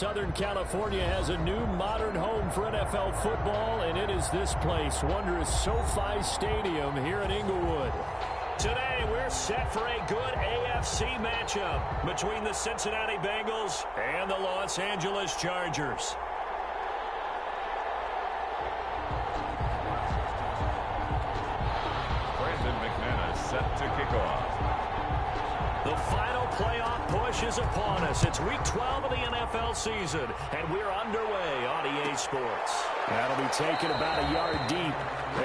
Southern California has a new modern home for NFL football, and it is this place, wondrous SoFi Stadium here in Inglewood. Today, we're set for a good AFC matchup between the Cincinnati Bengals and the Los Angeles Chargers. Set to kick off. The final playoff push is upon us. It's week 12 of the NFL season, and we're underway on EA Sports. That'll be taken about a yard deep,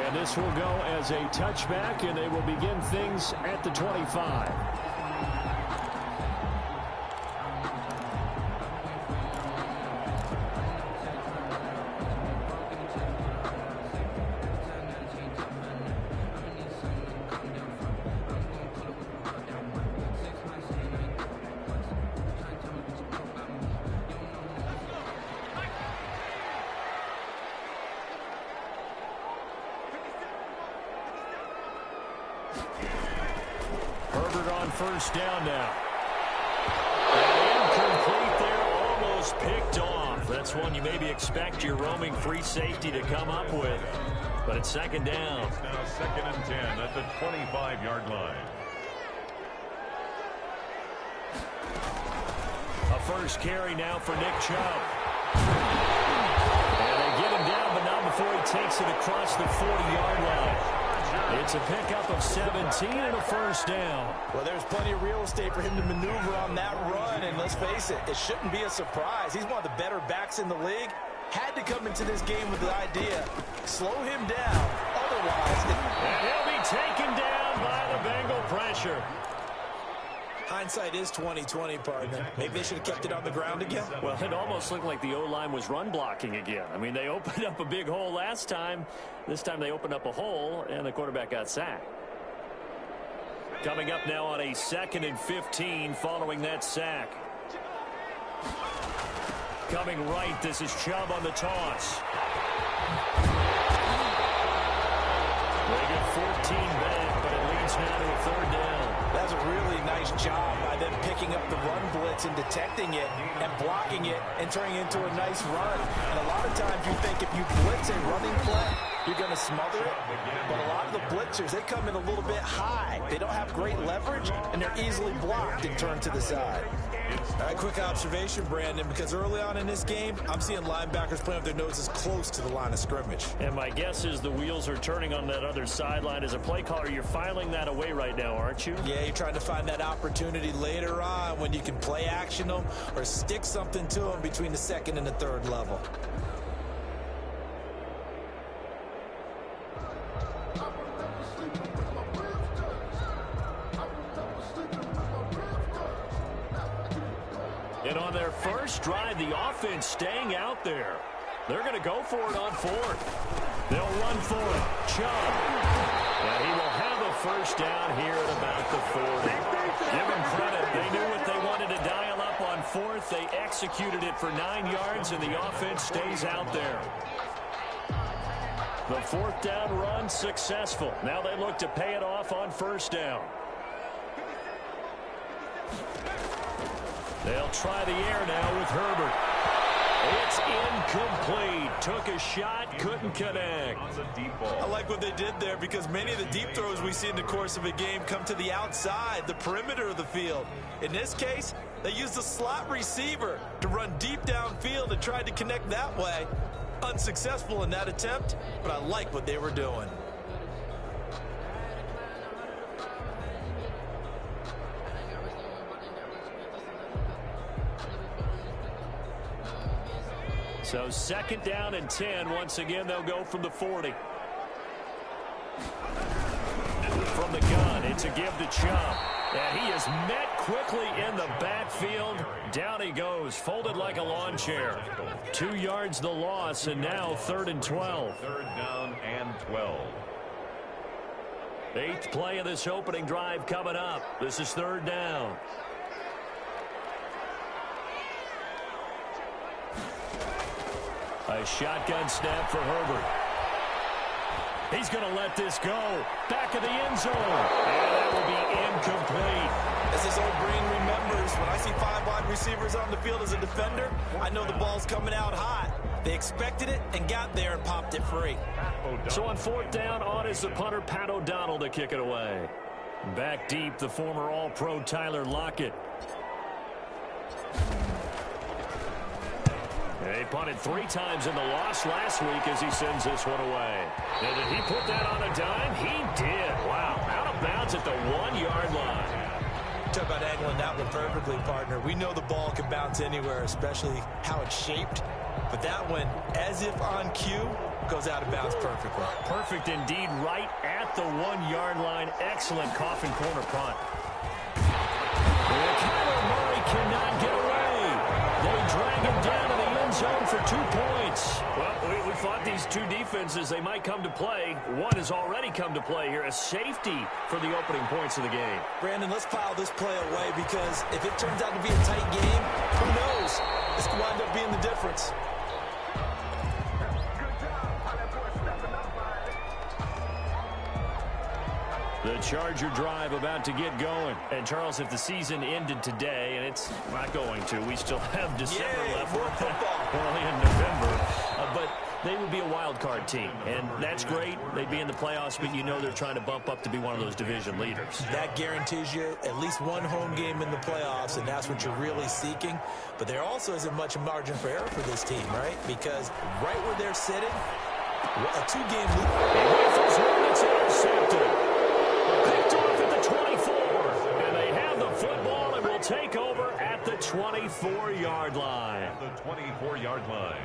and this will go as a touchback, and they will begin things at the 25. First down now. Incomplete there, almost picked off. That's one you maybe expect your roaming free safety to come up with. But it's second down. It's now 2nd and 10 at the 25-yard line. A first carry now for Nick Chubb. And they get him down, but not before he takes it across the 40-yard line. It's a pickup of 17 and a first down. Well, there's plenty of real estate for him to maneuver on that run, and let's face it, it shouldn't be a surprise. He's one of the better backs in the league. Had to come into this game with the idea, slow him down, otherwise... And he'll be taken down by the Bengal pressure. Hindsight is 20/20, partner. Maybe they should have kept it on the ground again. Well, it almost looked like the O-line was run blocking again. I mean, they opened up a big hole last time. This time they opened up a hole, and the quarterback got sacked. Coming up now on a 2nd and 15 following that sack. Coming right, this is Chubb on the toss. They get 14 back, but it leads now to a third down. That's a really nice job by them picking up the run blitz and detecting it and blocking it and turning it into a nice run. And a lot of times you think if you blitz a running play, you're going to smother it. But a lot of the blitzers, they come in a little bit high. They don't have great leverage, and they're easily blocked and turned to the side. All right, quick observation, Brandon, because early on in this game, I'm seeing linebackers playing with their noses close to the line of scrimmage. And my guess is the wheels are turning on that other sideline. As a play caller, you're filing that away right now, aren't you? Yeah, you're trying to find that opportunity later on when you can play action them or stick something to them between the 2nd and the 3rd level. And on their first drive, the offense staying out there. They're going to go for it on 4th. They'll run for it. Chubb. And he will have a first down here at about the 40. Give him credit. They knew what they wanted to dial up on 4th. They executed it for 9 yards, and the offense stays out there. The 4th down run successful. Now they look to pay it off on first down. They'll try the air now with Herbert. It's incomplete. Took a shot, couldn't connect. I like what they did there because many of the deep throws we see in the course of a game come to the outside, the perimeter of the field. In this case, they used a slot receiver to run deep downfield and tried to connect that way. Unsuccessful in that attempt, but I like what they were doing. So 2nd down and 10. Once again, they'll go from the 40. From the gun, it's a give to Chubb. And he is met quickly in the backfield. Down he goes, folded like a lawn chair. 2 yards the loss, and now 3rd and 12. 3rd down and 12. 8th play of this opening drive coming up. This is 3rd down. A shotgun snap for Herbert. He's going to let this go. Back of the end zone. And that will be incomplete. As his old brain remembers, when I see 5 wide receivers on the field as a defender, I know the ball's coming out hot. They expected it and got there and popped it free. So on 4th down, on is the punter, Pat O'Donnell, to kick it away. Back deep, the former All-Pro Tyler Lockett. He punted 3 times in the loss last week as he sends this one away. And did he put that on a dime? He did. Wow. Out of bounds at the 1-yard line. Talk about angling that one perfectly, partner. We know the ball can bounce anywhere, especially how it's shaped. But that one, as if on cue, goes out of bounds perfectly. Perfect indeed, right at the 1-yard line. Excellent coffin corner punt. And Kyler Murray cannot get away. They drag him down in the end zone for 2 points. Well, we thought these two defenses, they might come to play. One has already come to play here. A safety for the opening points of the game. Brandon, let's file this play away because if it turns out to be a tight game, who knows? This could wind up being the difference. The Charger drive about to get going. And, Charles, if the season ended today, and it's not going to, we still have December left. We're only in November. But they would be a wild card team. And that's great. They'd be in the playoffs, but you know they're trying to bump up to be one of those division leaders. That guarantees you at least one home game in the playoffs, and that's what you're really seeking. But there also isn't much margin for error for this team, right? Because right where they're sitting, a 2-game lead. It's intercepted. Picked off at the 24. And they have the football and will take over at the 24-yard line. At the 24-yard line.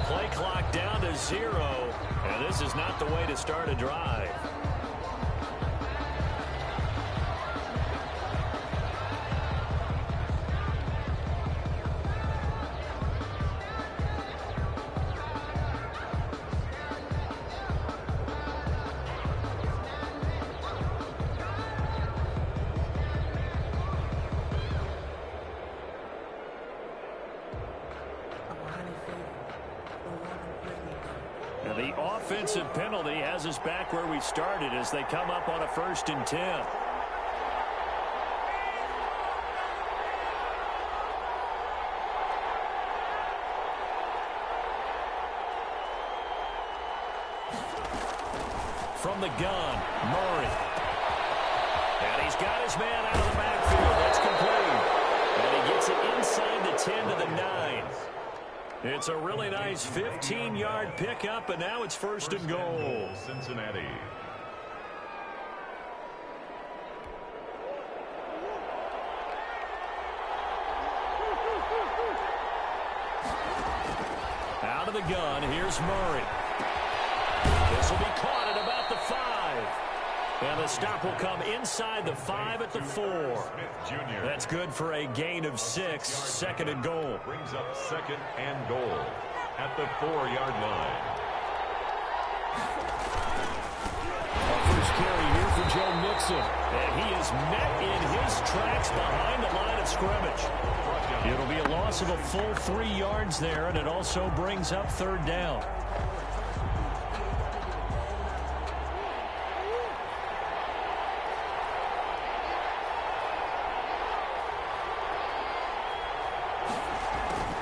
Play clock down to 0, and this is not the way to start a drive. The offensive penalty has us back where we started as they come up on a 1st and 10. From the gun, Murray. And he's got his man out of the backfield. That's complete. And he gets it inside the 10 to the 9. It's a really nice 15-yard pickup, and now it's 1st and goal. Cincinnati. Out of the gun, here's Murray. This will be caught at about the 5. And the stop will come inside the 5 at the 4. That's good for a gain of 6. 2nd and goal. Brings up 2nd and goal at the 4-yard line. First carry here for Joe Mixon. And he is met in his tracks behind the line of scrimmage. It'll be a loss of a full 3 yards there, and it also brings up 3rd down.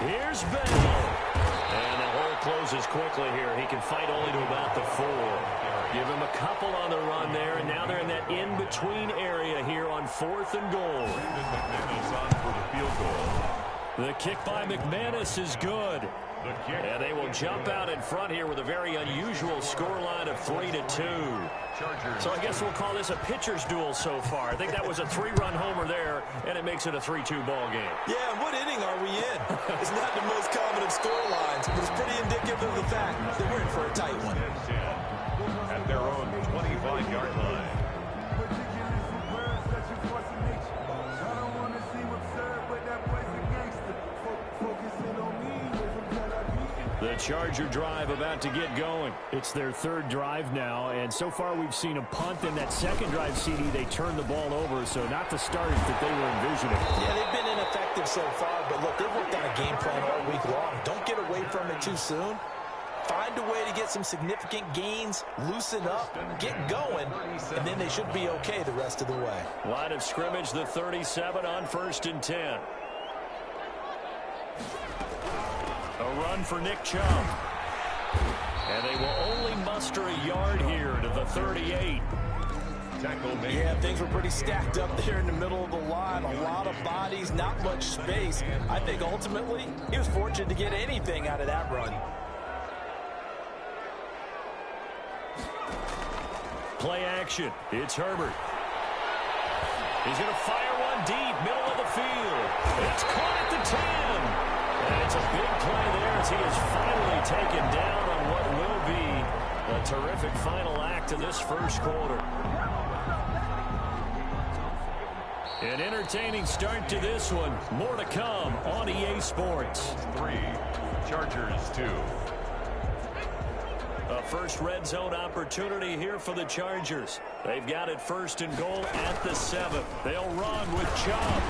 Here's Bell. And the hole closes quickly here. He can fight only to about the 4. Give him a couple on the run there, and now they're in that in-between area here on 4th and goal. Brandon McManus on for the field goal. The kick by McManus is good. And they will jump out in front here with a very unusual scoreline of 3-2. So I guess we'll call this a pitcher's duel so far. I think that was a 3-run homer there, and it makes it a 3-2 ball game. Yeah, and what inning are we in? It's not the most common of scorelines, but it's pretty indicative of the fact that we're in for a tight one. At their own 25-yard line. The Charger drive about to get going. It's their third drive now, and so far we've seen a punt. In that second drive, CD, they turned the ball over, so not the start that they were envisioning. Yeah, they've been ineffective so far, but look, they've worked on a game plan all week long. Don't get away from it too soon. Find a way to get some significant gains, loosen up, get going, and then they should be okay the rest of the way. Line of scrimmage, the 37 on 1st and 10. A run for Nick Chubb. And they will only muster a yard here to the 38. Yeah, things were pretty stacked up there in the middle of the line. A lot of bodies, not much space. I think ultimately he was fortunate to get anything out of that run. Play action. It's Herbert. He's going to fire one deep, middle of the field. It's caught at the 10. And it's a big play there as he is finally taken down on what will be a terrific final act of this first quarter. An entertaining start to this one. More to come on EA Sports. 3, Chargers 2. A first red zone opportunity here for the Chargers. They've got it 1st and goal at the 7. They'll run with Chubb.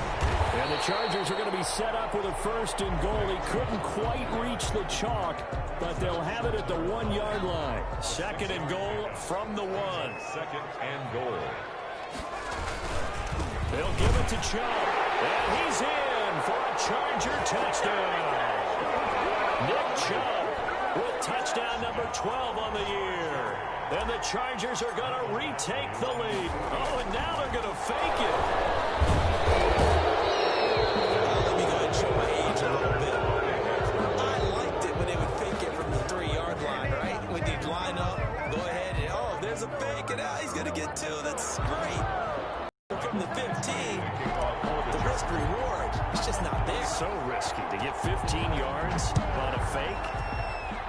And the Chargers are going to be set up with a 1st and goal. He couldn't quite reach the chalk, but they'll have it at the 1-yard line. 2nd and goal from the 1. 2nd and goal. They'll give it to Chubb. And he's in for a Charger touchdown. Nick Chubb with touchdown number 12 on the year. And the Chargers are going to retake the lead. Oh, and now they're going to fake it. Let me go ahead and show my age a little bit. I liked it when they would fake it from the 3-yard line, right? When they'd line up, go ahead and, oh, there's a fake, and he's going to get 2. That's great. From the 15, the risk reward is just not there. So risky to get 15 yards on a fake.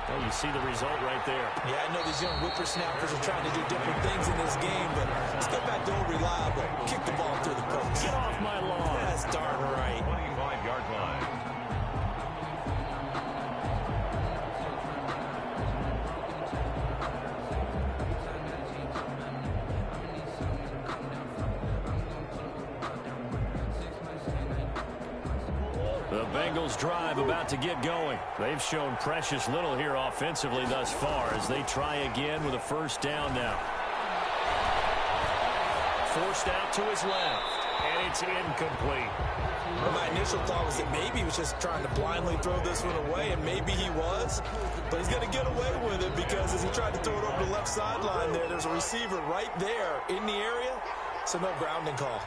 Well, you see the result right there. Yeah, I know these young whippersnappers are trying to do different things in this game, but let's go back to old reliable. Kick the ball through the post. Get off my lawn. That's darn right. 25-yard line. The Bengals drive about to get going. They've shown precious little here offensively thus far as they try again with a 1st down now. Forced out to his left, and it's incomplete. Well, my initial thought was that maybe he was just trying to blindly throw this one away, and maybe he was. But he's going to get away with it because as he tried to throw it over the left sideline there's a receiver right there in the area, so no grounding call.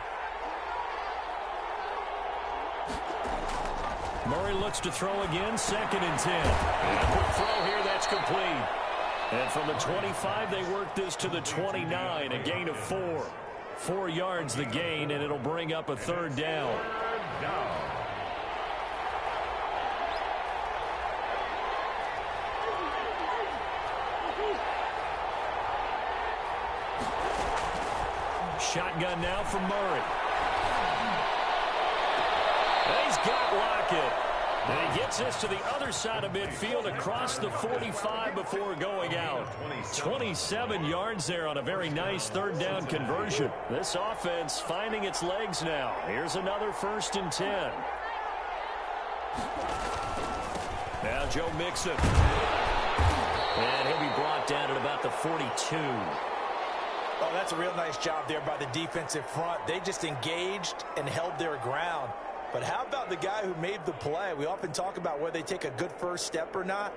Murray looks to throw again, 2nd and 10. And a quick throw here, that's complete. And from the 25, they work this to the 29, a gain of 4. 4 yards the gain, and it'll bring up a 3rd down. Shotgun now from Murray. He's got Lockett. And he gets this to the other side of midfield across the 45 before going out. 27 yards there on a very nice 3rd down conversion. This offense finding its legs now. Here's another 1st and 10. Now Joe Mixon. And he'll be brought down at about the 42. Oh, that's a real nice job there by the defensive front. They just engaged and held their ground. But how about the guy who made the play? We often talk about whether they take a good first step or not.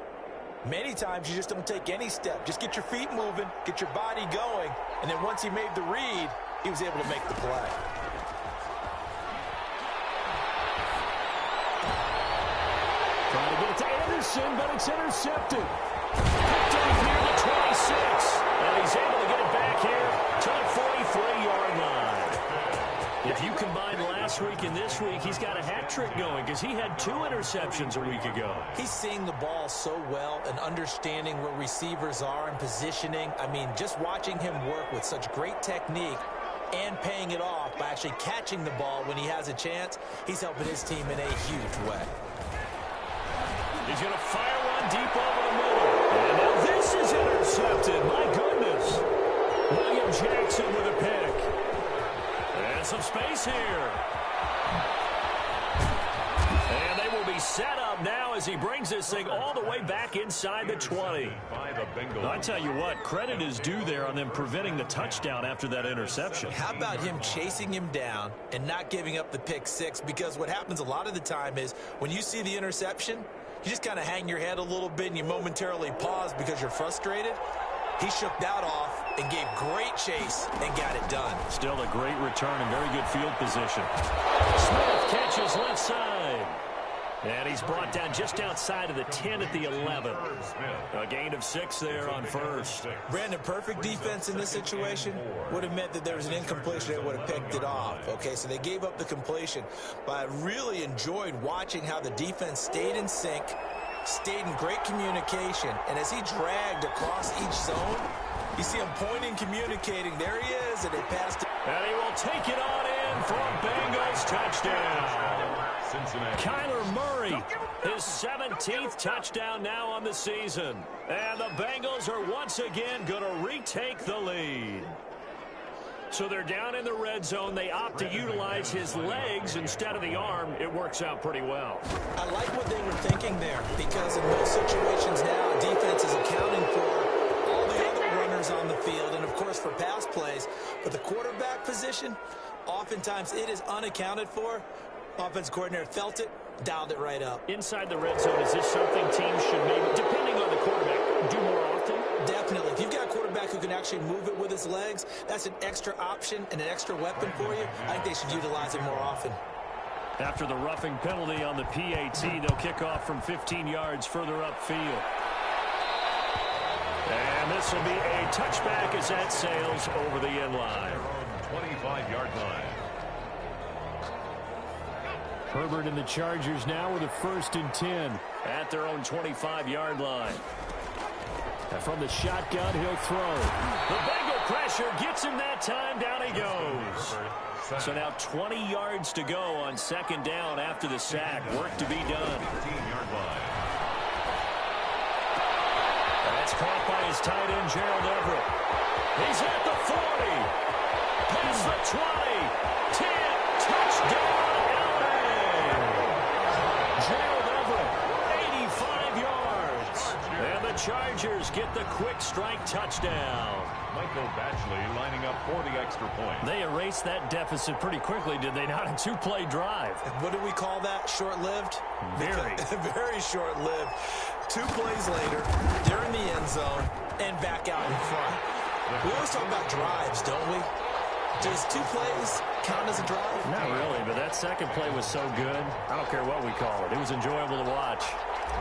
Many times you just don't take any step. Just get your feet moving, get your body going, and then once he made the read, he was able to make the play. Wilson, but it's intercepted. Picked up here at the 26. And he's able to get it back here to the 43-yard line. If you combine last week and this week, he's got a hat trick going because he had 2 interceptions a week ago. He's seeing the ball so well and understanding where receivers are and positioning. I mean, just watching him work with such great technique and paying it off by actually catching the ball when he has a chance, he's helping his team in a huge way. He's going to fire one deep over the middle. And now this is intercepted. My goodness. William Jackson with a pick. And some space here. And they will be set up now as he brings this thing all the way back inside the 20. I tell you what, credit is due there on them preventing the touchdown after that interception. How about him chasing him down and not giving up the pick six? Because what happens a lot of the time is when you see the interception, you just kind of hang your head a little bit and you momentarily pause because you're frustrated. He shook that off and gave great chase and got it done. Still a great return and very good field position. Smith catches left side. And he's brought down just outside of the 10 at the 11. A gain of 6 there on first. Brandon, perfect defense in this situation would have meant that there was an incompletion. They would have picked it off. Okay, so they gave up the completion. But I really enjoyed watching how the defense stayed in sync, stayed in great communication. And as he dragged across each zone, you see him pointing, communicating. There he is, and they passed it. And he will take it on in for a Bengals touchdown. Kyler Murray, his 17th touchdown now on the season. And the Bengals are once again going to retake the lead. So they're down in the red zone. They opt to utilize his legs instead of the arm. It works out pretty well. I like what they were thinking there because in most situations now, defense is accounting for all the other runners on the field and, of course, for pass plays. But the quarterback position, oftentimes it is unaccounted for. Offense coordinator felt it, dialed it right up. Inside the red zone, is this something teams should maybe, depending on the quarterback, do more often? Definitely. If you've got a quarterback who can actually move it with his legs, that's an extra option and an extra weapon for you. I think they should utilize it more often. After the roughing penalty on the PAT, they'll kick off from 15 yards further upfield. And this will be a touchback as that sails over the end line. 25-yard line. Herbert and the Chargers now with a 1st and 10 at their own 25-yard line. And from the shotgun, he'll throw. The Bengal pressure gets him that time. Down he goes. So now 20 yards to go on 2nd down after the sack. Work to be done. 15-yard line. That's caught by his tight end, Gerald Everett. He's at the 40. Past the 20. 10. Touchdown. Gerald Everett, 85 yards. And the Chargers get the quick strike touchdown. Michael Badgley lining up for the extra point. They erased that deficit pretty quickly, did they not? A 2-play drive. What do we call that? Short-lived? Very. Very short-lived. 2 plays later, they're in the end zone, and back out in front. We always talk about drives, don't we? Does 2 plays count as a drive? Not really, but that second play was so good. I don't care what we call it. It was enjoyable to watch.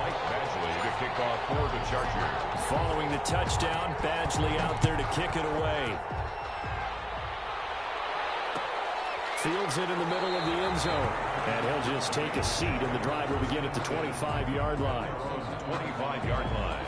Mike Badgley to kick off for the Chargers. Following the touchdown, Badgley out there to kick it away. Fields it in the middle of the end zone. And he'll just take a seat, and the drive will begin at the 25-yard line. 25-yard line.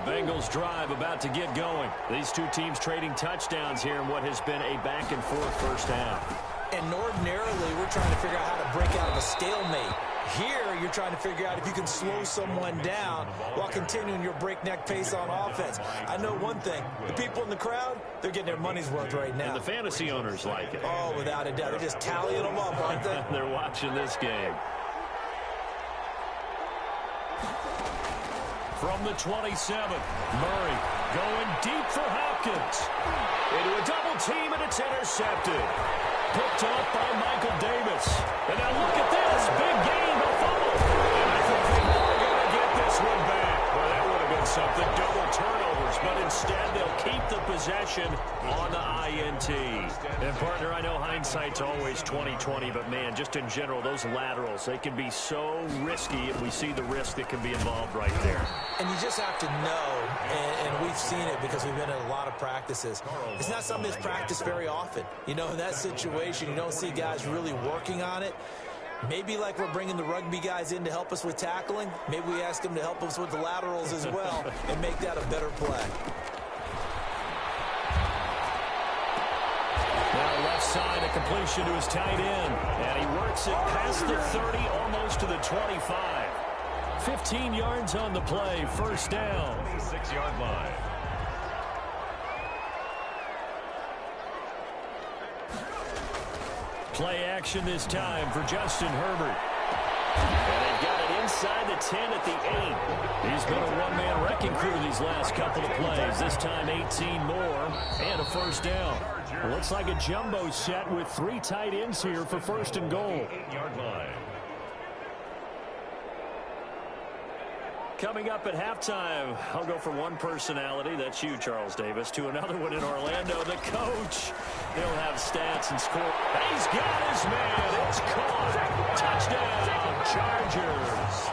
Bengals drive about to get going. These two teams trading touchdowns here in what has been a back-and-forth first half. And ordinarily, we're trying to figure out how to break out of a stalemate. Here, you're trying to figure out if you can slow someone down while continuing your breakneck pace on offense. I know one thing. The people in the crowd, they're getting their money's worth right now. And the fantasy owners like it. Oh, without a doubt. They're just tallying them up, aren't they? They're watching this game. From the 27, Murray going deep for Hopkins. Into a double team, and it's intercepted. Picked up by Michael Davis. And now look at this. Big game, a fumble. And I think they something, double turnovers, but instead they'll keep the possession on the INT. And, partner, I know hindsight's always 20/20, but, man, just in general, those laterals, they can be so risky, and we see the risk that can be involved right there. And you just have to know, and we've seen it because we've been in a lot of practices. It's not something that's practiced very often. You know, in that situation, you don't see guys really working on it. Maybe like we're bringing the rugby guys in to help us with tackling, maybe we ask them to help us with the laterals as well and make that a better play. Now left side, a completion to his tight end. And he works it past the 30, almost to the 25. 15 yards on the play, first down. 26-yard line. Play action this time for Justin Herbert. And they've got it inside the 10 at the 8. He's been a one-man wrecking crew these last couple of plays. This time 18 more and a first down. Well, looks like a jumbo set with 3 tight ends here for first and goal. 8-yard line. Coming up at halftime, I'll go from one personality, that's you, Charles Davis, to another one in Orlando, the coach. He'll have stats and score. He's got his man. It's caught. Touchdown, Chargers.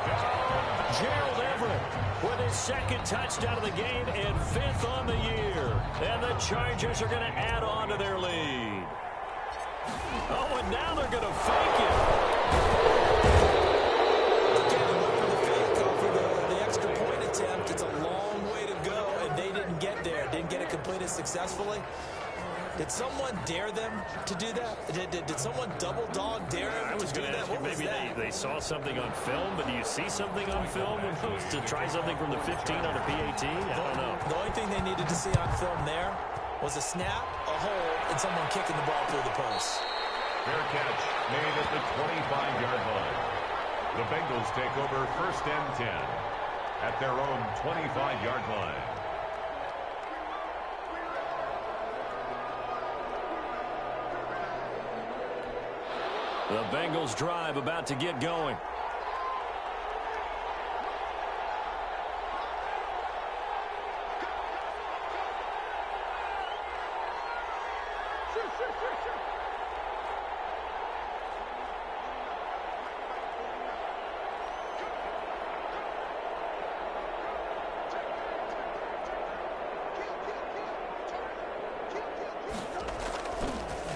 Gerald Everett with his second touchdown of the game and 5th on the year. And the Chargers are going to add on to their lead. Oh, and now they're going to fake it. It's a long way to go, and they didn't get there. Didn't get it completed successfully. Did someone dare them to do that? Did someone double dog dare them I was going to ask you, maybe they saw something on film, but do you see something on film to try something from the 15 on a PAT? I don't know. The only thing they needed to see on film there was a snap, a hold, and someone kicking the ball through the post. Fair catch made at the 25-yard line. The Bengals take over first and 10. At their own 25-yard line. The Bengals drive about to get going.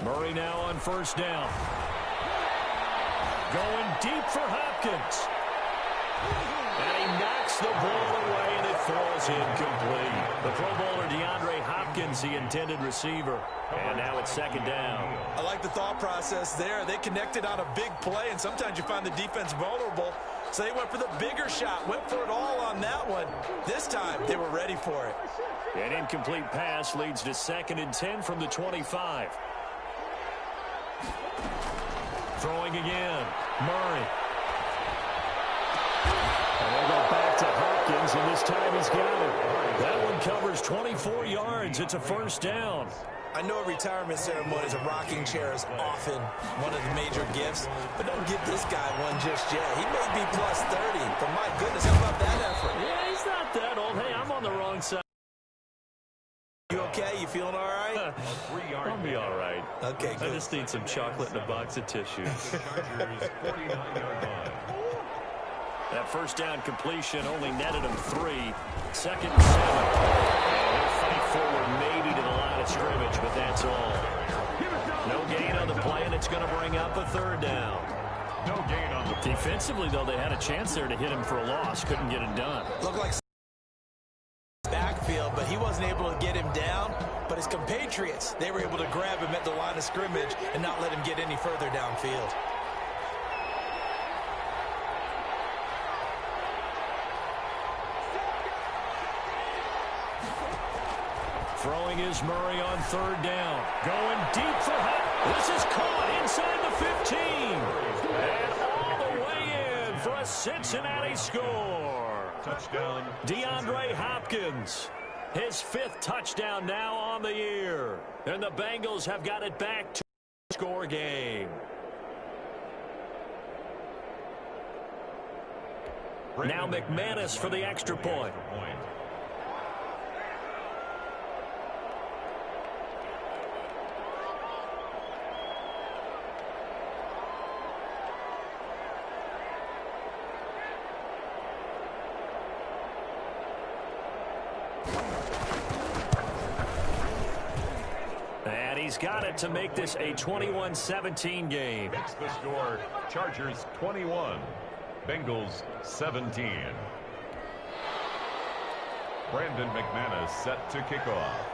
Murray now on first down. Going deep for Hopkins. And he knocks the ball away, and it falls incomplete. The Pro Bowler DeAndre Hopkins, the intended receiver. And now it's second down. I like the thought process there. They connected on a big play, and sometimes you find the defense vulnerable. So they went for the bigger shot, went for it all on that one. This time, they were ready for it. An incomplete pass leads to second and 10 from the 25. Throwing again, Murray. And they'll go back to Hopkins, and this time he's got it. That one covers 24 yards. It's a first down. I know retirement ceremonies, a rocking chair is often one of the major gifts, but don't give this guy one just yet. He may be plus 30, but my goodness, how about that effort? Yeah, he's not that old. Hey, I'm on the wrong side. You okay? You feeling all right? I'll be all right. Okay, good. I just need some chocolate and a box of tissues. That first down completion only netted him 3. Second and 7. And he'll fight forward maybe to the line of scrimmage, but that's all. No gain on the play, and it's going to bring up a third down. No gain on the play. Defensively, though, they had a chance there to hit him for a loss. Couldn't get it done. Looked like backfield, but he wasn't able to get him down. But his compatriots, they were able to grab him at the line of scrimmage and not let him get any further downfield. Throwing is Murray on third down. Going deep for Hunt. This is caught inside the 15. And all the way in for a Cincinnati score. Touchdown. DeAndre Hopkins. His 5th touchdown now on the year. And the Bengals have got it back to the score game. Now McManus for the extra point. And he's got it to make this a 21-17 game. Makes the score Chargers 21, Bengals 17. Brandon McManus set to kick off.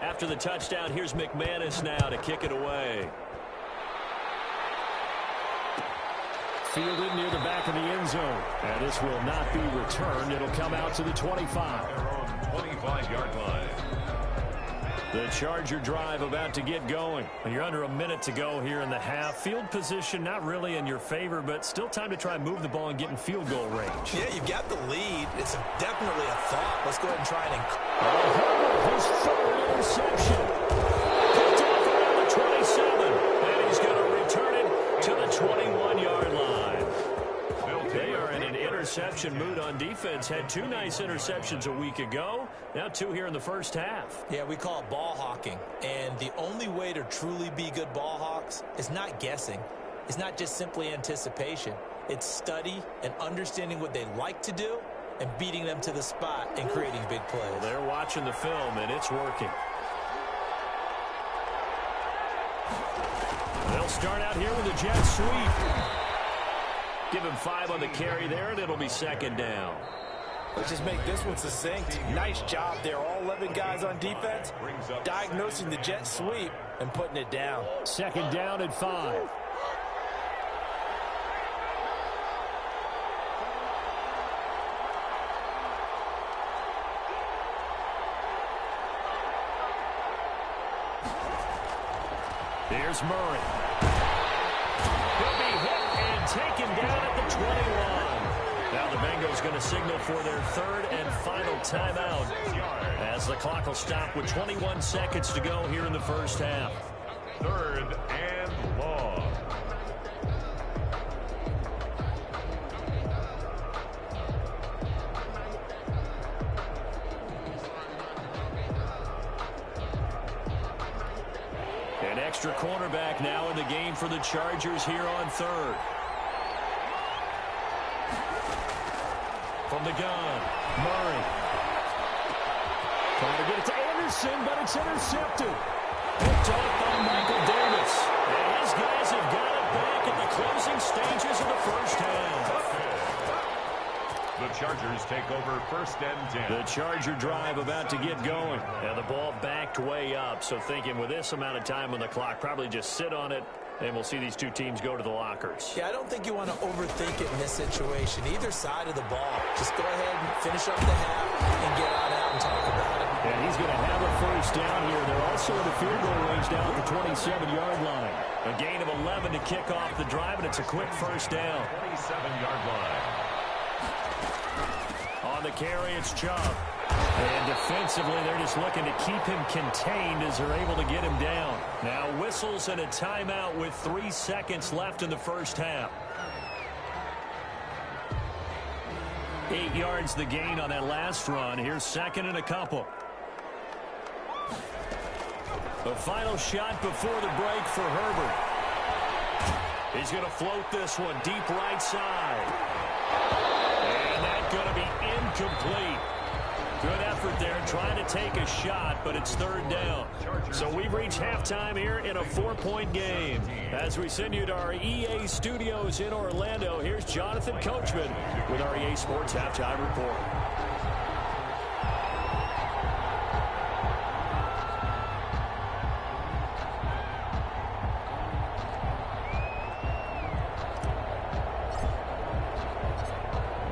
After the touchdown, here's McManus now to kick it away. Fielded near the back of the end zone. And this will not be returned. It'll come out to the 25. Their own 25-yard line. The Charger drive about to get going. You're under a minute to go here in the half. Field position not really in your favor, but still time to try and move the ball and get in field goal range. Yeah, you've got the lead. It's definitely a thought. Let's go ahead and try it. His third interception. Picked off around the 27. And he's going to return it to the 21-yard line. They are in an interception mood on defense. Had 2 nice interceptions a week ago. Now 2 here in the first half. Yeah, we call it ball hawking. And the only way to truly be good ball hawks is not guessing. It's not just simply anticipation. It's study and understanding what they like to do and beating them to the spot and creating big plays. Well, they're watching the film, and it's working. They'll start out here with a jet sweep. Give him 5 on the carry there, and it'll be second down. Let's just make this one succinct. Nice job there. All 11 guys on defense diagnosing the jet sweep and putting it down. Second down and 5. Here's Murray. He'll be hit and taken down at the 21. Now the Bengals going to signal for their 3rd and final timeout as the clock will stop with 21 seconds to go here in the first half. 3rd and long. An extra cornerback now in the game for the Chargers here on 3rd. From the gun, Murray. Trying to get it to Anderson, but it's intercepted. Picked off by Michael Davis. And his guys have got it back in the closing stages of the first half. The Chargers take over 1st and 10. The Charger drive about to get going. Now the ball backed way up, so thinking with this amount of time on the clock, probably just sit on it, and we'll see these 2 teams go to the lockers. Yeah, I don't think you want to overthink it in this situation. Either side of the ball. Just go ahead and finish up the half and get on out and talk about it. And he's going to have a first down here. They're also in the field goal range now at the 27-yard line. A gain of 11 to kick off the drive, and it's a quick first down. 27-yard line. On the carry, it's Chubb. And defensively, they're just looking to keep him contained as they're able to get him down. Now whistles and a timeout with 3 seconds left in the first half. 8 yards the gain on that last run. Here's 2nd and a couple. The final shot before the break for Herbert. He's going to float this one deep right side. And that's going to be incomplete. Good effort there trying to take a shot, but it's 3rd down. So we've reached halftime here in a 4-point game. As we send you to our EA studios in Orlando, here's Jonathan Coachman with our EA Sports Halftime Report.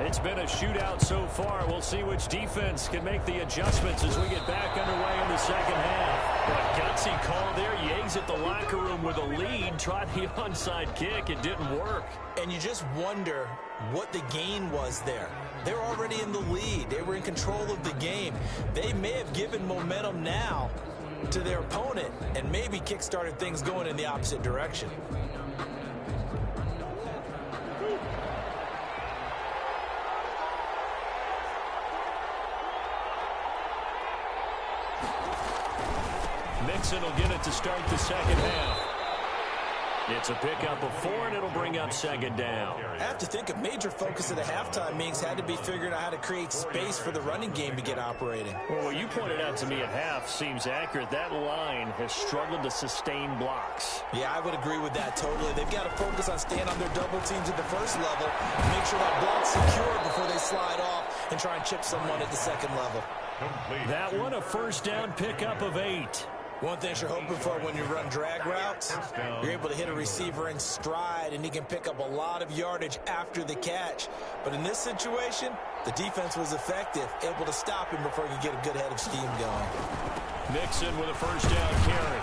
It's been a shootout so far. We'll see which defense can make the adjustments as we get back underway in the second half. But gutsy call there. You exit the locker room with a lead. Tried the onside kick. It didn't work. And you just wonder what the gain was there. They're already in the lead. They were in control of the game. They may have given momentum now to their opponent and maybe kick-started things going in the opposite direction. Mixon will get it to start the second half. It's a pickup of 4, and it'll bring up second down. I have to think a major focus of the halftime meetings had to be figuring out how to create space for the running game to get operating. Well, what you pointed out to me at half seems accurate. That line has struggled to sustain blocks. Yeah, I would agree with that totally. They've got to focus on staying on their double teams at the first level, make sure that block's secure before they slide off and try and chip someone at the second level. That one, a first down pickup of 8. One thing you're hoping for when you run drag routes, you're able to hit a receiver in stride, and he can pick up a lot of yardage after the catch. But in this situation, the defense was effective, able to stop him before he could get a good head of steam going. Mixon with a first down carry.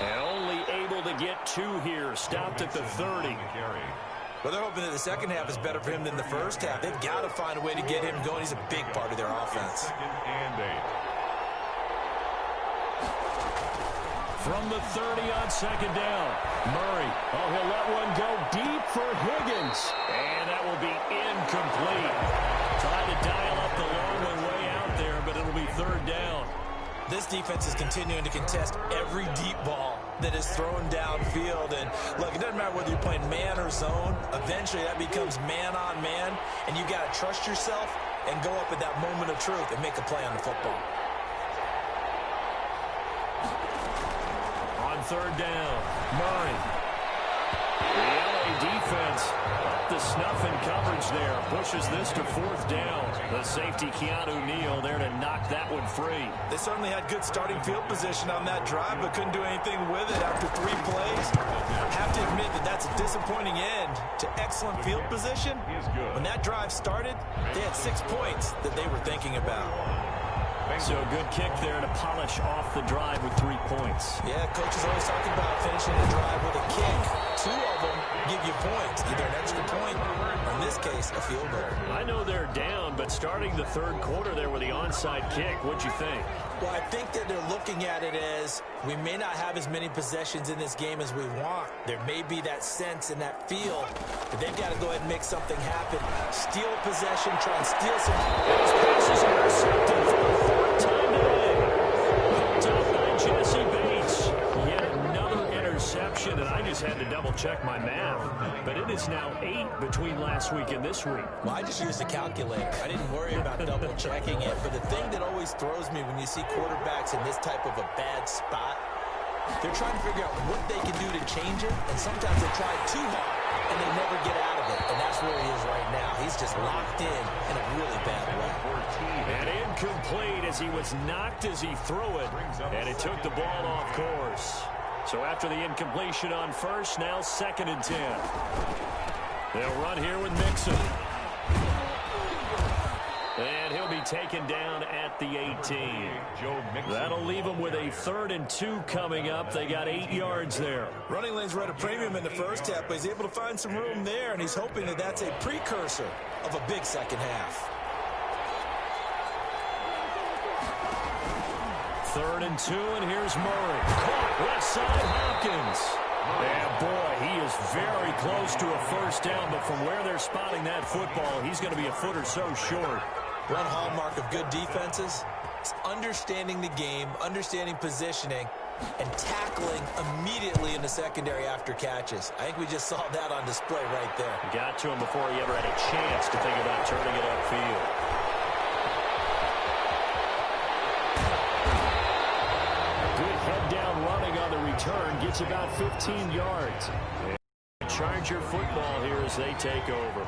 And only able to get 2 here. Stopped at the 30. Well, they're hoping that the second half is better for him than the first half. They've got to find a way to get him going. He's a big part of their offense. Second and 8. From the 30 on second down. Murray. Oh, he'll let one go deep for Higgins. And that will be incomplete. Trying to dial up the long one way out there, but it'll be third down. This defense is continuing to contest every deep ball that is thrown downfield. And, look, it doesn't matter whether you're playing man or zone. Eventually, that becomes man-on-man, and you got to trust yourself and go up at that moment of truth and make a play on the football. Third down. Murray. The LA defense up the snuff in coverage there. Pushes this to fourth down. The safety, Keanu Neal, there to knock that one free. They certainly had good starting field position on that drive, but couldn't do anything with it after 3 plays. I have to admit that that's a disappointing end to excellent field position. When that drive started, they had 6 points that they were thinking about. So a good kick there to polish off the drive with 3 points. Yeah, coaches always talking about finishing the drive with a kick. 2 of them give you points, either an extra point or, in this case, a field goal. I know they're down, but starting the third quarter there with the onside kick, what'd you think? Well, I think that they're looking at it as we may not have as many possessions in this game as we want. There may be that sense and that feel, but they've got to go ahead and make something happen. Steal possession, try and steal some. Those passes are intercepted for the 4th time today. Picked up by Jesse Bates. Yet another interception, and I just had to double-check my math. But it is now 8 between last week and this week. Well, I just used a calculator. I didn't worry about double-checking it. But the thing that always throws me when you see quarterbacks in this type of a bad spot, they're trying to figure out what they can do to change it. And sometimes they try too hard, and they never get out of it. And that's where he is right now. He's just locked in a really bad way. And incomplete as he was knocked as he threw it. And it took the ball off course. So after the incompletion on first, now 2nd and 10. They'll run here with Mixon. And he'll be taken down at the 18. That'll leave him with a 3rd and 2 coming up. They got 8 yards there. Running lanes were at a premium in the first half, but he's able to find some room there, and he's hoping that that's a precursor of a big second half. 3rd and 2, and here's Murray. Caught left side, Hopkins. And boy, he is very close to a first down, but from where they're spotting that football, he's going to be a foot or so short. One hallmark of good defenses is understanding the game, understanding positioning, and tackling immediately in the secondary after catches. I think we just saw that on display right there. Got to him before he ever had a chance to think about turning it upfield. Good head-down running on the return. Gets about 15 yards. And Charger football here as they take over.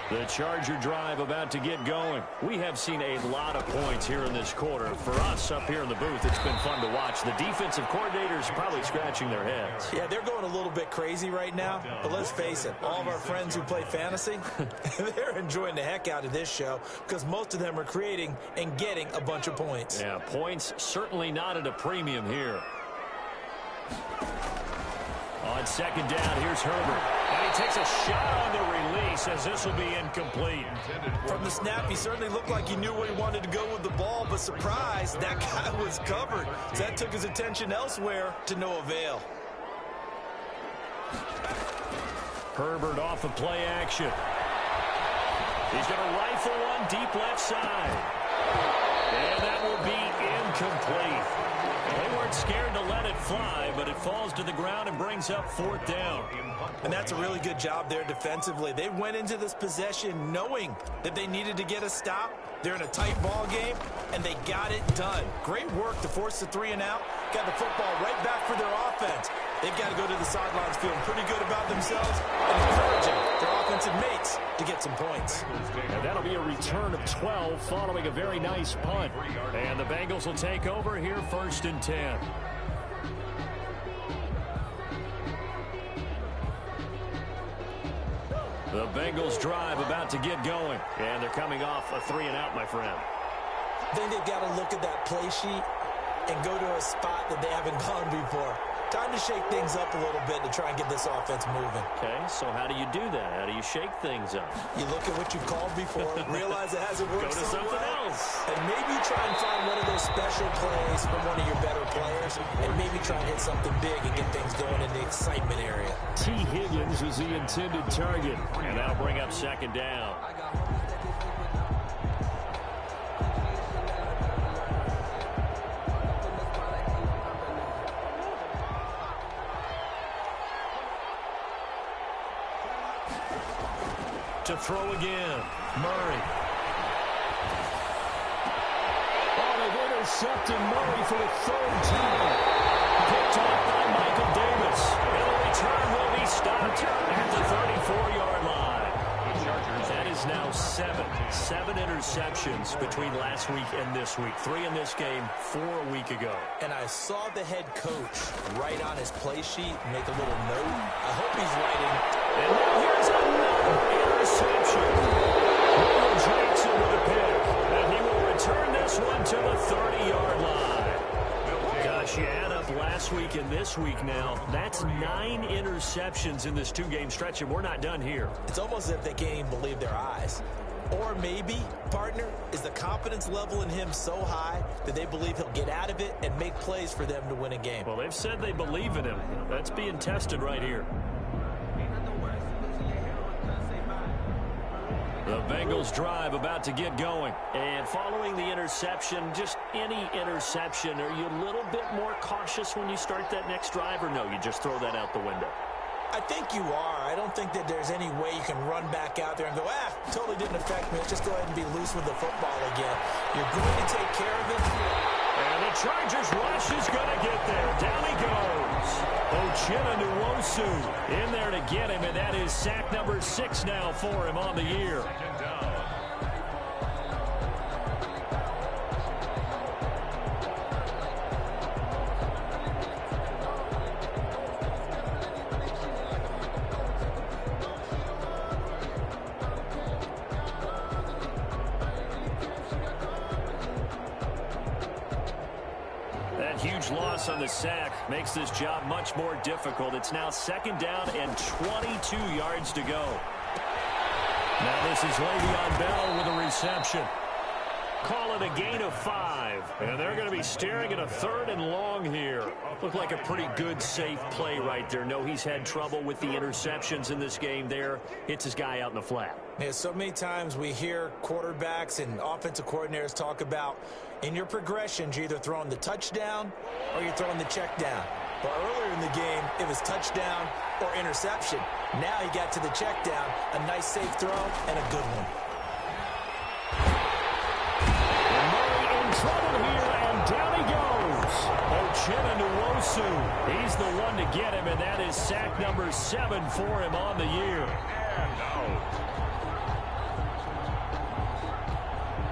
The Charger drive about to get going. We have seen a lot of points here in this quarter. For us up here in the booth, it's been fun to watch. The defensive coordinators probably scratching their heads. Yeah, they're going a little bit crazy right now. But let's face it, all of our friends who play fantasy, they're enjoying the heck out of this show because most of them are creating and getting a bunch of points. Yeah, points certainly not at a premium here. On second down, here's Herbert. And he takes a shot on the release as this will be incomplete. From the snap, he certainly looked like he knew where he wanted to go with the ball, but surprise, that guy was covered. So that took his attention elsewhere to no avail. Herbert off of play action. He's going to rifle one deep left side. And that will be incomplete. They weren't scared to let it fly, but it falls to the ground and brings up 4th down. And that's a really good job there defensively. They went into this possession knowing that they needed to get a stop. They're in a tight ball game, and they got it done. Great work to force the 3 and out. Got the football right back for their offense. They've got to go to the sidelines feeling pretty good about themselves and encouraging their offensive mates to get some points. And that'll be a return of 12 following a very nice punt. And the Bengals will take over here 1st and 10. The Bengals drive about to get going. And they're coming off a 3 and out, my friend. I think they've got to look at that play sheet and go to a spot that they haven't gone before. Time to shake things up a little bit to try and get this offense moving. Okay, so how do you do that? How do you shake things up? You look at what you've called before, realize it hasn't worked Go to something else. and maybe try and find one of those special plays from one of your better players, and maybe try and hit something big and get things going in the excitement area. T. Higgins was the intended target, and that'll bring up 2nd down. To throw again, Murray. Oh, they've intercepted Murray for the 3rd time. Picked off by Michael Davis. And the return will be stopped at the 34-yard line. That is now 7 interceptions between last week and this week. 3 in this game, 4 a week ago. And I saw the head coach write on his play sheet, make a little note. I hope he's writing. And now here's another interception. William Jackson with a pick. And he will return this one to the 30-yard line. Gosh, you add up last week and this week now. That's 9 interceptions in this 2-game stretch, and we're not done here. It's almost as if they can't even believe their eyes. Or maybe, partner, is the confidence level in him so high that they believe he'll get out of it and make plays for them to win a game. Well, they've said they believe in him. That's being tested right here. The Bengals drive about to get going. And following the interception, just any interception, are you a little bit more cautious when you start that next drive, or no, you just throw that out the window? I think you are. I don't think that there's any way you can run back out there and go, totally didn't affect me. Let's just go ahead and be loose with the football again. You're going to take care of it. And the Chargers rush is going to get there. Down he goes. Uchenna Nwosu in there to get him, and that is sack number 6 now for him on the year. Huge loss on the sack makes this job much more difficult. It's now 2nd down and 22 yards to go. Now this is Le'Veon Bell with a reception. Call it a gain of 5. And they're going to be staring at a 3rd and long here. Looked like a pretty good, safe play right there. No, he's had trouble with the interceptions in this game there. Hits his guy out in the flat. Yeah, so many times we hear quarterbacks and offensive coordinators talk about in your progressions, you're either throwing the touchdown or you're throwing the check down. But earlier in the game, it was touchdown or interception. Now he got to the check down, a nice safe throw, and a good one. Trouble here, and down he goes. Uchenna Nwosu. He's the one to get him, and that is sack number 7 for him on the year.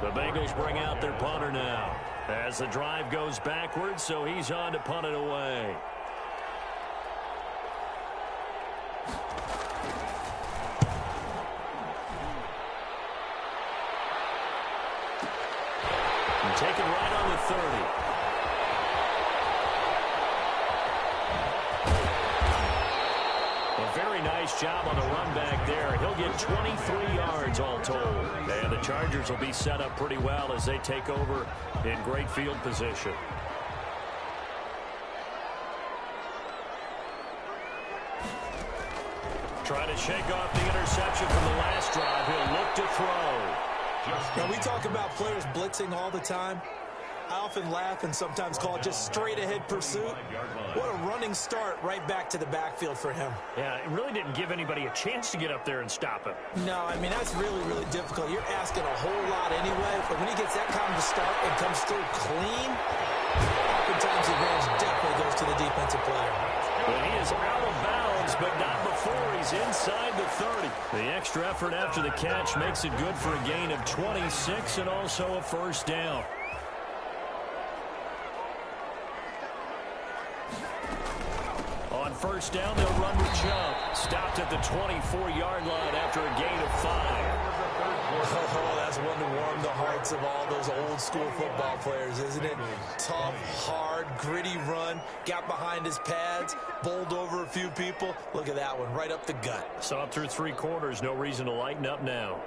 The Bengals bring out their punter now as the drive goes backwards, so he's on to punt it away. Taken right on the 30. A very nice job on the run back there. He'll get 23 yards all told. And the Chargers will be set up pretty well as they take over in great field position. Trying to shake off the interception from the last drive. He'll look to throw. Now, we talk about players blitzing all the time. I often laugh and sometimes call it just straight-ahead pursuit. What a running start right back to the backfield for him. Yeah, it really didn't give anybody a chance to get up there and stop him. No, I mean, that's really, really difficult. You're asking a whole lot anyway, but when he gets that kind of a start and comes through clean, oftentimes the advantage definitely goes to the defensive player. But he is out of bounds, but not before he's inside the 30. The extra effort after the catch makes it good for a gain of 26 and also a first down. On first down, they'll run with Chubb. Stopped at the 24-yard line after a gain of 5. Oh, that's one to warm the hearts of all those old-school football players, isn't it? Tough, hard, gritty run. Got behind his pads, bowled over a few people. Look at that one, right up the gut. Saw it through 3 quarters. No reason to lighten up now.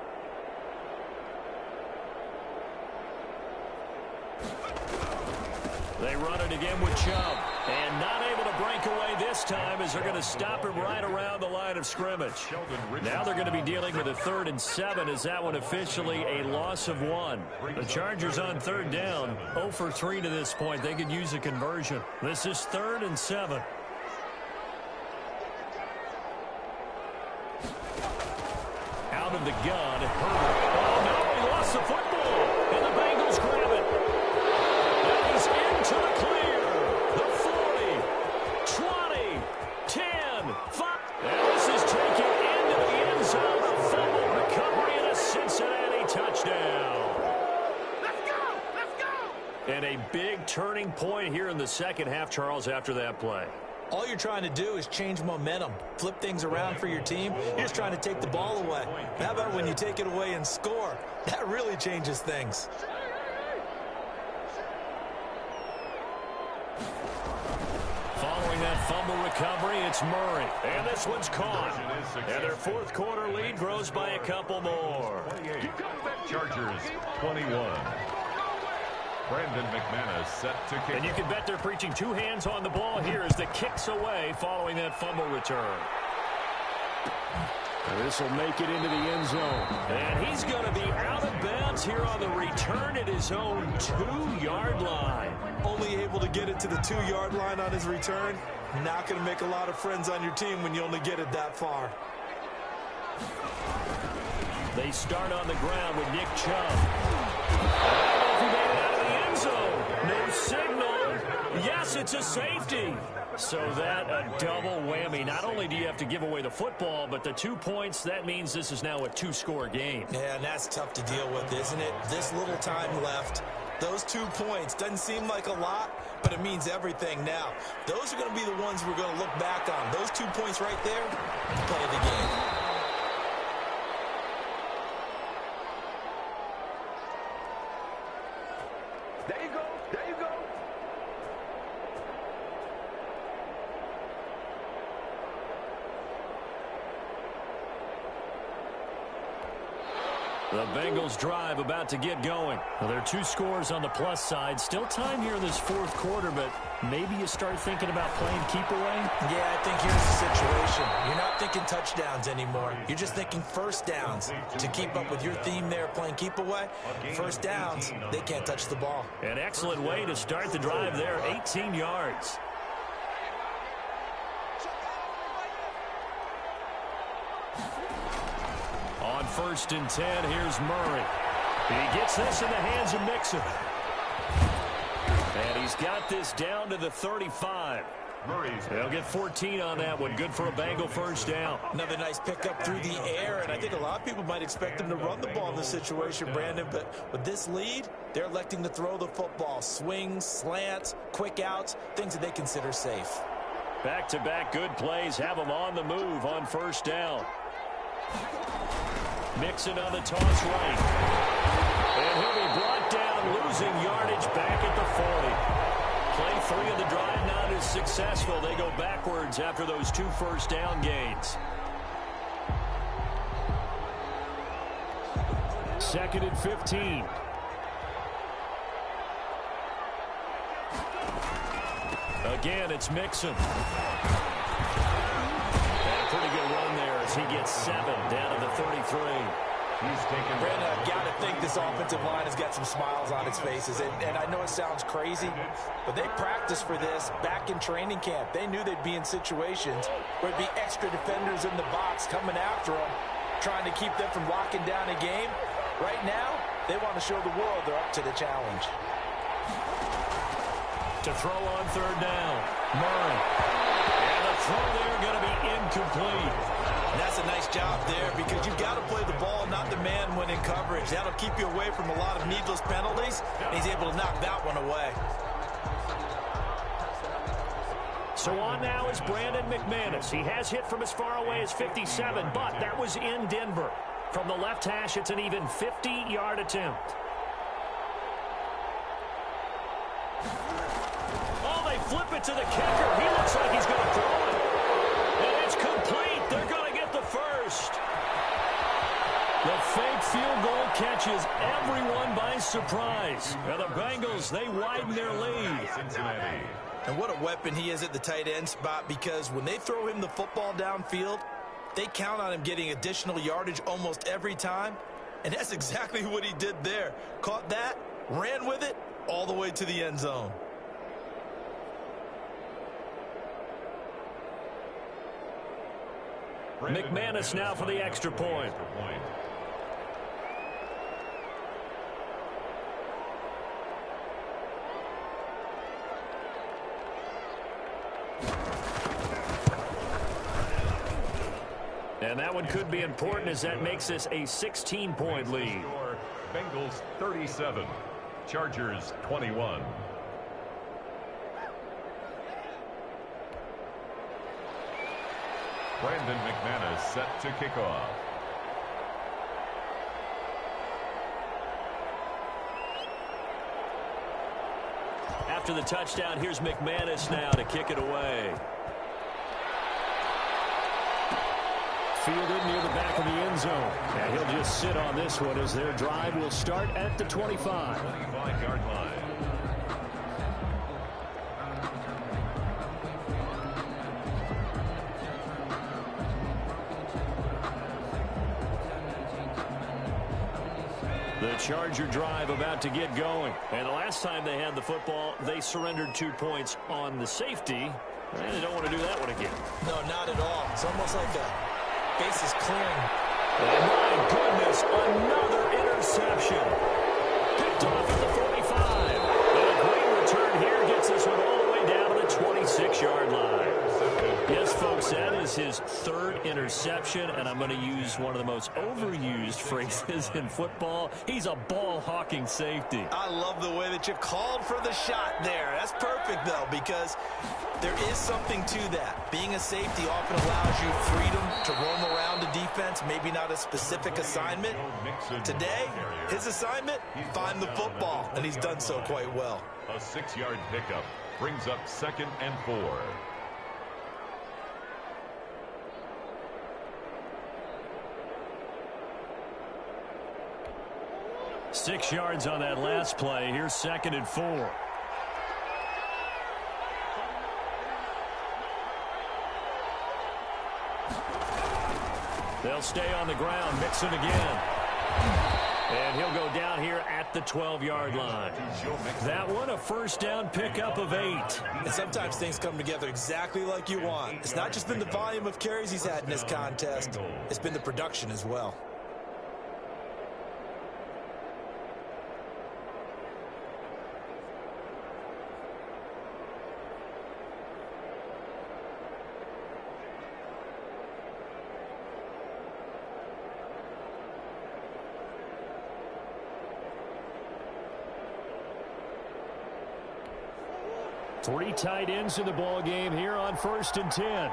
They run it again with Chubb. And not able to break away this time as they're going to stop him right around the line of scrimmage. Now they're going to be dealing with a 3rd and 7 as that one officially a loss of 1. The Chargers on 3rd down, 0 for 3 to this point. They could use a conversion. This is 3rd and 7. Out of the gun, Herbert. Oh, no, he lost the football. And the Bengals grab it. That is into the clear. The 40, 20, 10, 5. And this is taken into the end zone. A fumble recovery and a Cincinnati touchdown. Let's go! Let's go! And a big turning point here in the second half, Charles, after that play. All you're trying to do is change momentum, flip things around for your team. You're just trying to take the ball away. How about when you take it away and score? That really changes things. Following that fumble recovery, it's Murray. And this one's caught. And their 4th quarter lead grows by a couple more. Chargers 21. Brandon McManus set to kick. And you can bet they're preaching 2 hands on the ball here as the kick's away following that fumble return. This will make it into the end zone. And he's going to be out of bounds here on the return at his own 2-yard line. Only able to get it to the 2-yard line on his return. Not going to make a lot of friends on your team when you only get it that far. They start on the ground with Nick Chubb. He made it out of the end zone. No signal. Yes, it's a safety. So that a double whammy. Not only do you have to give away the football, but the 2 points, that means this is now a 2-score game. Yeah, and that's tough to deal with, isn't it? This little time left. Those 2 points doesn't seem like a lot, but it means everything now. Those are going to be the ones we're going to look back on. Those 2 points right there, the play of the game. There you go. There you go. The Bengals drive about to get going. Well, there are 2 scores on the plus side. Still time here in this 4th quarter, but maybe you start thinking about playing keep away? Yeah, I think here's the situation. You're not thinking touchdowns anymore. You're just thinking first downs. To keep up with your theme there, playing keep away, first downs, they can't touch the ball. An excellent way to start the drive there, 18 yards. On 1st and 10, here's Murray. He gets this in the hands of Mixon. And he's got this down to the 35. They'll get 14 on that one. Good for a Bengal first down. Another nice pickup through the air, and I think a lot of people might expect them to run the ball in this situation, Brandon, but with this lead, they're electing to throw the football. Swings, slants, quick outs, things that they consider safe. Back-to-back good plays have them on the move on first down. Mixon on the toss right. And he'll be brought down, losing yardage back at the 40. Play 3 of the drive not as successful. They go backwards after those 2 first down gains. 2nd and 15. Again, it's Mixon. And a pretty good run there as he gets 7 down to the 33. He's taken. Brandon, I've got to think this offensive line has got some smiles on its faces. And I know it sounds crazy, but they practiced for this back in training camp. They knew they'd be in situations where it'd be extra defenders in the box coming after them, trying to keep them from locking down a game. Right now, they want to show the world they're up to the challenge. To throw on third down, Murray. And the throw there going to be incomplete. And that's a nice job there because you've got to play the ball, not the man when in coverage. That'll keep you away from a lot of needless penalties, and he's able to knock that one away. So on now is Brandon McManus. He has hit from as far away as 57, but that was in Denver. From the left hash, it's an even 50-yard attempt. Oh, they flip it to the kicker. He looks like he's going to throw it. And it's complete. They're going to get the first. The fake field goal catches everyone by surprise. And the Bengals, they widen their lead. Cincinnati. And what a weapon he is at the tight end spot, because when they throw him the football downfield, they count on him getting additional yardage almost every time. And that's exactly what he did there. Caught that, ran with it, all the way to the end zone. McManus now for the extra point. And that one could be important as that makes this a 16-point lead. Bengals 37, Chargers 21. Brandon McManus set to kick off. After the touchdown, here's McManus now to kick it away. Fielded near the back of the end zone. And he'll just sit on this one as their drive will start at the 25. 25-yard line. The Charger drive about to get going. And the last time they had the football, they surrendered 2 points on the safety. And they don't want to do that one again. No, not at all. It's almost like the bases clearing. Oh, my goodness, another interception. Picked off at the 45. And a great return here gets this one all the way down to the 26-yard line. Yes, folks, that is his third interception, and I'm going to use one of the most overused phrases in football. He's a ball-hawking safety. I love the way that you called for the shot there. That's perfect, though, because there is something to that. Being a safety often allows you freedom to roam around the defense, maybe not a specific assignment. Today, his assignment, find the football, and he's done so quite well. A 6-yard pickup brings up 2nd and 4. 6 yards on that last play. Here's 2nd and 4. They'll stay on the ground. Mixon again. And he'll go down here at the 12-yard line. That one, a first down pickup of 8. And sometimes things come together exactly like you want. It's not just been the volume of carries he's had in this contest. It's been the production as well. Three tight ends in the ball game here on 1st and 10.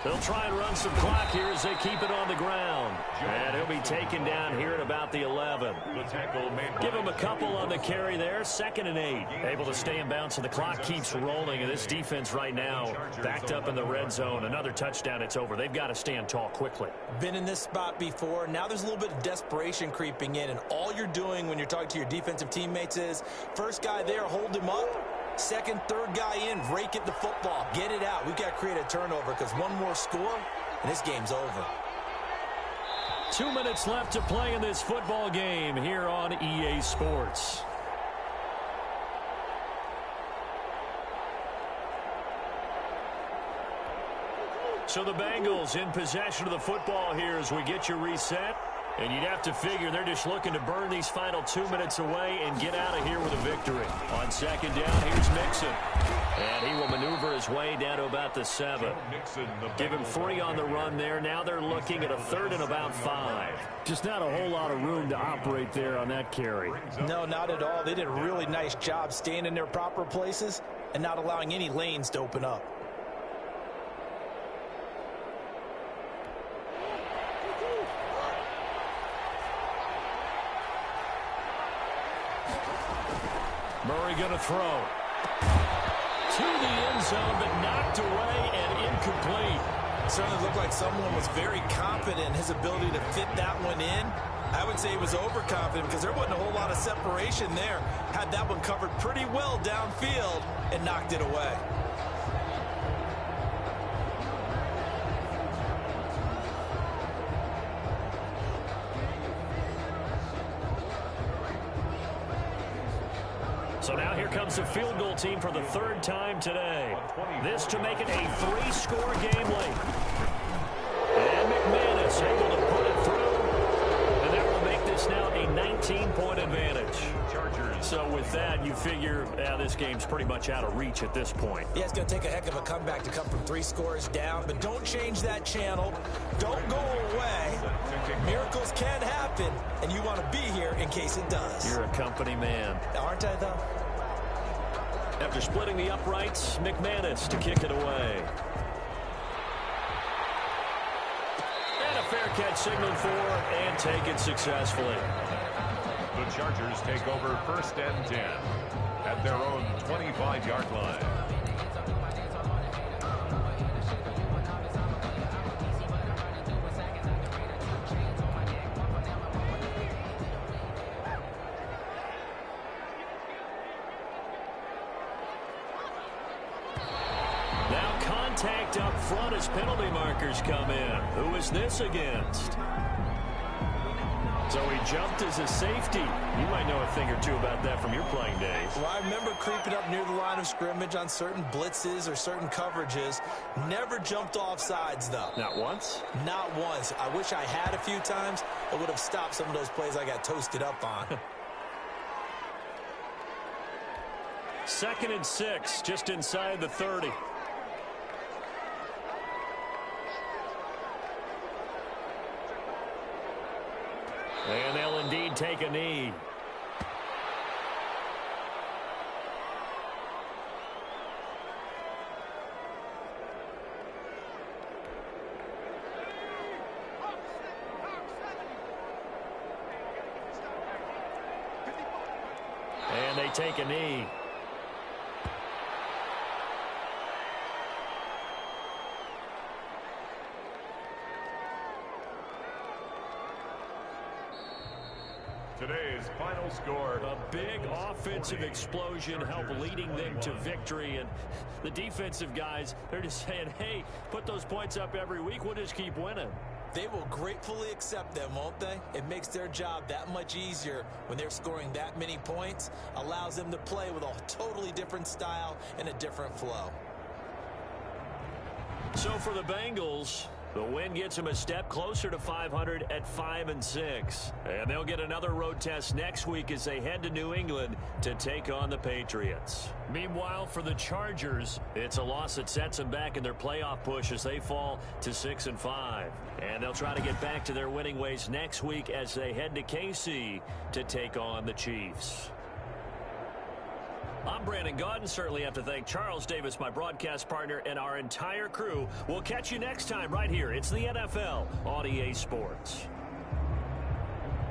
They'll try and run some clock here as they keep it on the ground. And he'll be taken down here at about the 11. Give him a couple on the carry there. 2nd and 8. Able to stay in bounds, so the clock keeps rolling. And this defense right now backed up in the red zone. Another touchdown, it's over. They've got to stand tall quickly. Been in this spot before. Now there's a little bit of desperation creeping in. And all you're doing when you're talking to your defensive teammates is, first guy there, hold him up. Second, third guy in, rake it the football. Get it out. We've got to create a turnover because one more score, and this game's over. 2 minutes left to play in this football game here on EA Sports. So the Bengals in possession of the football here as we get you reset. And you'd have to figure they're just looking to burn these final 2 minutes away and get out of here with a victory. On second down, here's Mixon. And he will maneuver his way down to about the 7. Give him 3 on the run there. Now they're looking at a 3rd and about 5. Just not a whole lot of room to operate there on that carry. No, not at all. They did a really nice job staying in their proper places and not allowing any lanes to open up. Murray going to throw. To the end zone, but knocked away and incomplete. Certainly looked like someone was very confident in his ability to fit that one in. I would say he was overconfident because there wasn't a whole lot of separation there. Had that one covered pretty well downfield and knocked it away. So now here comes the field goal team for the 3rd time today. This to make it a 3-score game late. And McManus able to put it through. And that will make this now a 19-point advantage. So with that, you figure this game's pretty much out of reach at this point. Yeah, it's going to take a heck of a comeback to come from 3 scores down. But don't change that channel. Don't go away. Miracles can happen, and you want to be here in case it does. You're a company man. Aren't I, though? After splitting the uprights, McManus to kick it away. And a fair catch signaled for and taken successfully. The Chargers take over 1st and 10 at their own 25-yard line. Contact up front as penalty markers come in. Who is this against? So he jumped as a safety. You might know a thing or two about that from your playing days. Well, I remember creeping up near the line of scrimmage on certain blitzes or certain coverages. Never jumped off sides, though. Not once? Not once. I wish I had a few times. It would have stopped some of those plays I got toasted up on. 2nd and 6, just inside the 30. And they'll indeed take a knee. And they take a knee. Today's final score. A big offensive explosion helped leading them to victory. And the defensive guys, they're just saying, hey, put those points up every week. We'll just keep winning. They will gratefully accept them, won't they? It makes their job that much easier when they're scoring that many points. Allows them to play with a totally different style and a different flow. So for the Bengals, the win gets them a step closer to 500 at 5-6. And they'll get another road test next week as they head to New England to take on the Patriots. Meanwhile, for the Chargers, it's a loss that sets them back in their playoff push as they fall to 6-5. And they'll try to get back to their winning ways next week as they head to KC to take on the Chiefs. I'm Brandon Gaudin. Certainly have to thank Charles Davis, my broadcast partner, and our entire crew. We'll catch you next time right here. It's the NFL on EA Sports.